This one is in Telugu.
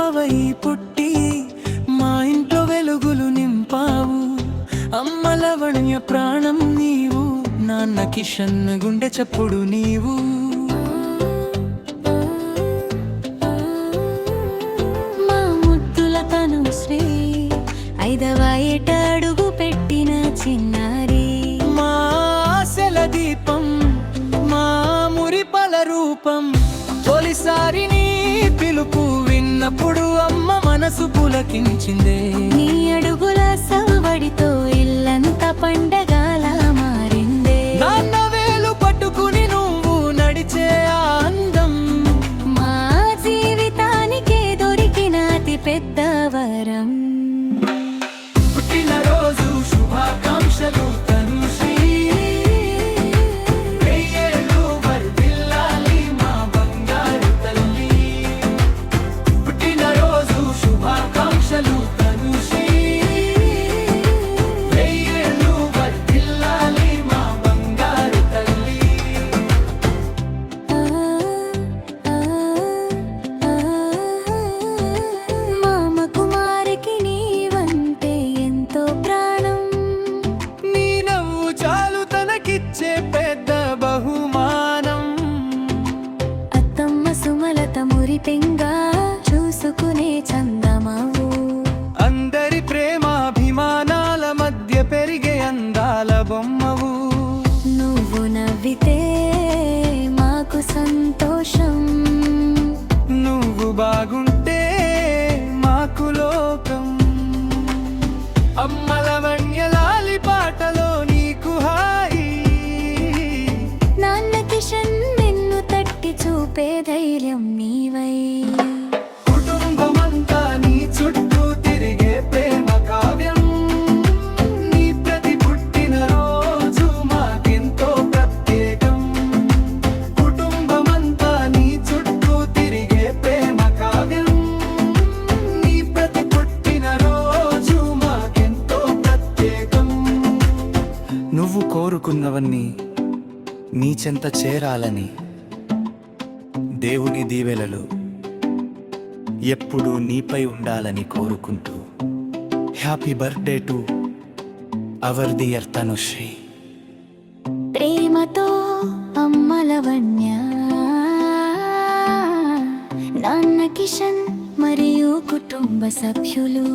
పాపవై పుట్టి మా ఇంట్లో వెలుగులు నింపావు. అమ్మ లవణ్య ప్రాణం నీవు, నాన్న కిషన్ గుండె చప్పుడు నీవు. మా ముద్దుల తను శ్రీ 5వ ఏట అడుగు పెట్టిన చిన్నారి, మా ఆశల దీపం, మా మురిపల రూపం. తొలిసారి నీ పిలుపు విన్నప్పుడు అమ్మ మనసు పులకించిందే. నీ అడుగుల సవడితో ఇల్లంతా పండగలా మారిందే. నాన్న వేలు పట్టుకుని నువ్వు నడిచే ఆ అందం మా జీవితానికే దొరికిన అతి పెద్ద వరం. పుట్టినరోజు శుభాకాంక్షలు తనుశ్రీ. వెయ్యేళ్ళు వర్ధిల్లాలి మా బంగారు తల్లి. పుట్టినరోజు శుభాకాంక్షలు తనుశ్రీ. వెయ్యేళ్ళు వర్ధిల్లాలి మా బంగారు తల్లి. మామ కుమారికి నీవంటే ఎంతో ప్రాణం. నీ నవ్వు చాలు తనకిచ్చే పెద్ద బహుమానం. అత్తమ్మ సుమలత మురిపెంగా చూసుకునే చందమావు. అందరి ప్రేమాభిమానాల మధ్య పెరిగే అందాల బొమ్మవు. నువ్వు నవ్వితే మాకు సంతోషం. నువ్వు బాగుంటే మాకు లోకం. అమ్మల వన్యలాలి పాటలో నీకు హాయి. నాన్న కిషన్ నిన్ను తట్టి చూపే ధైర్యం నీవై. కుటుంబమంతా నీ చుట్టూ తిరిగే ప్రేమ కావ్యం. నీ ప్రతి పుట్టినరోజు మాకెంతో ప్రత్యేకం. కుటుంబమంతా నీ చుట్టూ తిరిగే ప్రేమ కావ్యం. నీ ప్రతి పుట్టినరోజు మాకెంతో ప్రత్యేకం. నువ్వు కోరుకున్నవన్నీ నీ చెంత చేరాలని దేవుని దీవెనలు ఎప్పుడూ నీపై ఉండాలని కోరుకుంటూ happy birthday to our dear Tanushree. ప్రేమతో అమ్మ లవణ్య, నాన్న కిషన్ మరియు కుటుంబ సభ్యులు.